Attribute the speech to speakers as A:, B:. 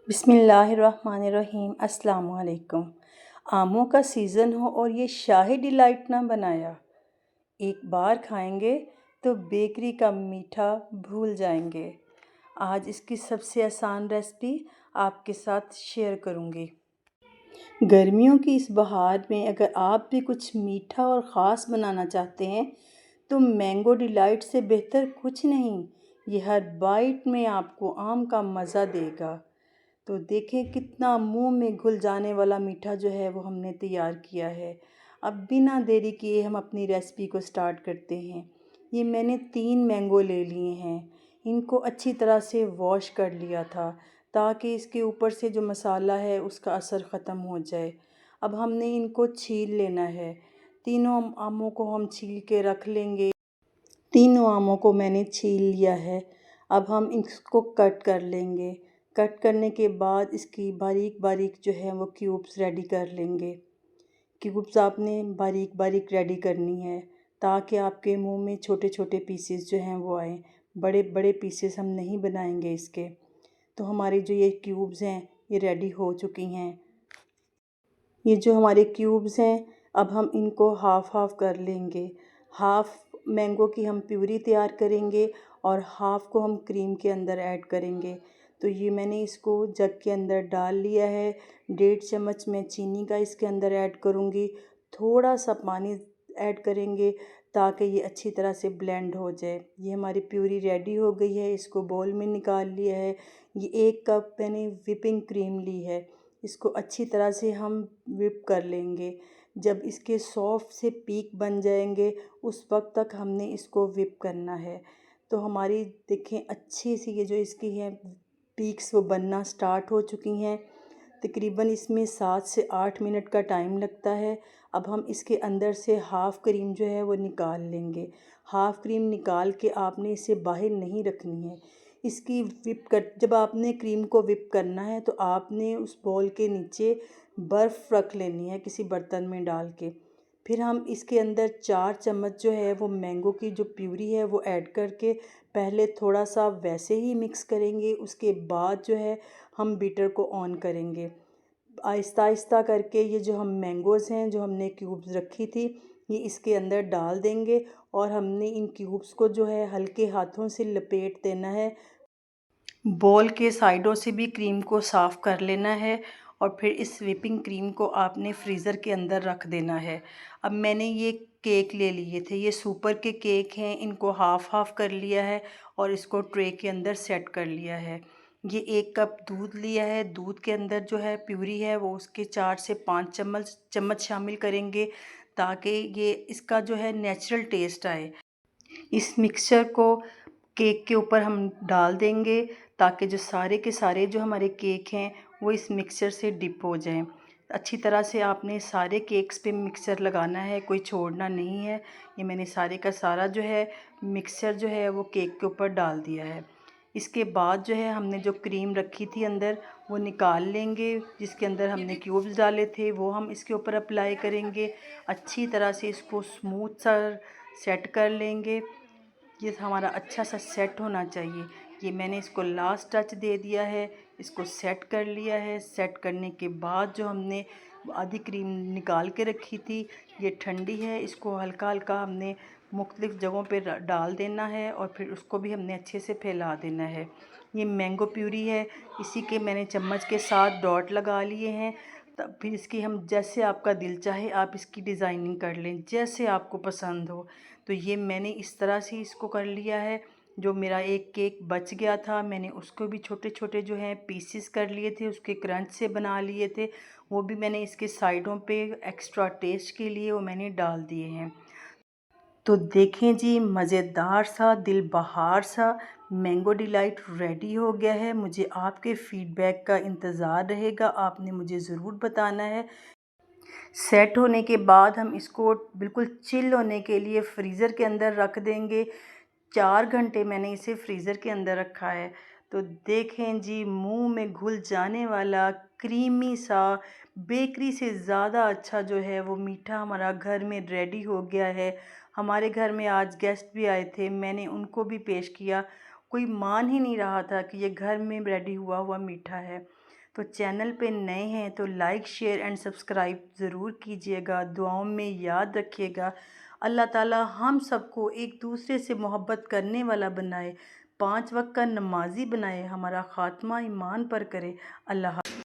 A: बिस्मिल्लाहिर्रहमानिर्रहीम। अस्सलाम वालेकुम। आमों का सीज़न हो और ये शाही डिलाइट ना बनाया, एक बार खाएंगे तो बेकरी का मीठा भूल जाएंगे। आज इसकी सबसे आसान रेसिपी आपके साथ शेयर करूंगी। गर्मियों की इस बहार में अगर आप भी कुछ मीठा और ख़ास बनाना चाहते हैं तो मैंगो डिलाइट से बेहतर कुछ नहीं। ये हर बाइट में आपको आम का मज़ा देगा। तो देखें कितना मुंह में घुल जाने वाला मीठा जो है वो हमने तैयार किया है। अब बिना देरी किए हम अपनी रेसिपी को स्टार्ट करते हैं। ये मैंने 3 मैंगो ले लिए हैं। इनको अच्छी तरह से वॉश कर लिया था ताकि इसके ऊपर से जो मसाला है उसका असर ख़त्म हो जाए। अब हमने इनको छील लेना है। तीनों आमों को हम छील के रख लेंगे। तीनों आमों को मैंने छील लिया है। अब हम इसको कट कर लेंगे। कट करने के बाद इसकी बारीक बारीक जो है वो क्यूब्स रेडी कर लेंगे। क्यूब्स आपने बारीक बारीक रेडी करनी है ताकि आपके मुंह में छोटे छोटे पीसेस जो हैं वो आए। बड़े बड़े पीसेस हम नहीं बनाएंगे इसके। तो हमारे जो ये क्यूब्स हैं ये रेडी हो चुकी हैं। ये जो हमारे क्यूब्स हैं अब हम इनको हाफ़ हाफ़ कर लेंगे। हाफ़ मैंगो की हम प्यूरी तैयार करेंगे और हाफ़ को हम क्रीम के अंदर ऐड करेंगे। तो ये मैंने इसको जग के अंदर डाल लिया है। 1.5 चम्मच मैं चीनी का इसके अंदर ऐड करूँगी। थोड़ा सा पानी ऐड करेंगे ताकि ये अच्छी तरह से ब्लेंड हो जाए। ये हमारी प्यूरी रेडी हो गई है। इसको बाउल में निकाल लिया है। ये 1 कप मैंने व्हिपिंग क्रीम ली है। इसको अच्छी तरह से हम व्हिप कर लेंगे। जब इसके सॉफ्ट से पीक बन जाएंगे उस वक्त तक हमने इसको व्हिप करना है। तो हमारी देखें अच्छी सी ये जो इसकी है पीक्स वो बनना स्टार्ट हो चुकी हैं। तकरीबन इसमें 7 से 8 मिनट का टाइम लगता है। अब हम इसके अंदर से हाफ़ क्रीम जो है वो निकाल लेंगे। हाफ़ क्रीम निकाल के आपने इसे बाहर नहीं रखनी है। इसकी व्हिप कर जब आपने क्रीम को व्हिप करना है तो आपने उस बॉल के नीचे बर्फ़ रख लेनी है किसी बर्तन में डाल के। फिर हम इसके अंदर 4 चम्मच जो है वो मैंगो की जो प्यूरी है वो ऐड करके पहले थोड़ा सा वैसे ही मिक्स करेंगे। उसके बाद जो है हम बीटर को ऑन करेंगे। आहिस्ता आहिस्ता करके ये जो हम मैंगोज़ हैं जो हमने क्यूब्स रखी थी ये इसके अंदर डाल देंगे और हमने इन क्यूब्स को जो है हल्के हाथों से लपेट देना है। बॉल के साइडों से भी क्रीम को साफ़ कर लेना है और फिर इस व्हिपिंग क्रीम को आपने फ्रीज़र के अंदर रख देना है। अब मैंने ये केक ले लिए थे। ये सुपर के केक हैं। इनको हाफ़ हाफ़ कर लिया है और इसको ट्रे के अंदर सेट कर लिया है। ये 1 कप दूध लिया है। दूध के अंदर जो है प्यूरी है वो उसके 4 से 5 चम्मच शामिल करेंगे ताकि ये इसका जो है नेचुरल टेस्ट आए। इस मिक्सचर को केक के ऊपर हम डाल देंगे ताकि जो सारे के सारे जो हमारे केक हैं वो इस मिक्सचर से डिप हो जाएं। अच्छी तरह से आपने सारे केक्स पे मिक्सचर लगाना है, कोई छोड़ना नहीं है। ये मैंने सारे का सारा जो है मिक्सचर जो है वो केक के ऊपर डाल दिया है। इसके बाद जो है हमने जो क्रीम रखी थी अंदर वो निकाल लेंगे। जिसके अंदर हमने क्यूब्स डाले थे वो हम इसके ऊपर अप्लाई करेंगे। अच्छी तरह से इसको स्मूथ सा सेट कर लेंगे। ये हमारा अच्छा सा सेट होना चाहिए। ये मैंने इसको लास्ट टच दे दिया है। इसको सेट कर लिया है। सेट करने के बाद जो हमने आधी क्रीम निकाल के रखी थी ये ठंडी है। इसको हल्का हल्का हमने मुख्तलिफ़ जगहों पे डाल देना है और फिर उसको भी हमने अच्छे से फैला देना है। ये मैंगो प्यूरी है। इसी के मैंने चम्मच के साथ डॉट लगा लिए हैं। तब फिर इसकी हम जैसे आपका दिल चाहे आप इसकी डिज़ाइनिंग कर लें जैसे आपको पसंद हो। तो ये मैंने इस तरह से इसको कर लिया है। जो मेरा एक केक बच गया था मैंने उसको भी छोटे छोटे जो हैं पीसेस कर लिए थे, उसके क्रंच से बना लिए थे। वो भी मैंने इसके साइडों पे एक्स्ट्रा टेस्ट के लिए वो मैंने डाल दिए हैं। तो देखें जी मज़ेदार सा दिल बहार सा मैंगो डिलाइट रेडी हो गया है। मुझे आपके फ़ीडबैक का इंतज़ार रहेगा। आपने मुझे ज़रूर बताना है। सेट होने के बाद हम इसको बिल्कुल चिल होने के लिए फ्रीज़र के अंदर रख देंगे। 4 घंटे मैंने इसे फ्रीज़र के अंदर रखा है। तो देखें जी मुंह में घुल जाने वाला क्रीमी सा बेकरी से ज़्यादा अच्छा जो है वो मीठा हमारा घर में रेडी हो गया है। हमारे घर में आज गेस्ट भी आए थे, मैंने उनको भी पेश किया। कोई मान ही नहीं रहा था कि ये घर में रेडी हुआ हुआ मीठा है। तो चैनल पे नए हैं तो लाइक शेयर एंड सब्सक्राइब ज़रूर कीजिएगा, दुआओं में याद रखिएगा। अल्लाह ताला हम सबको एक दूसरे से मोहब्बत करने वाला बनाए, 5 वक्त का नमाजी बनाए, हमारा ख़ात्मा ईमान पर करे। अल्लाह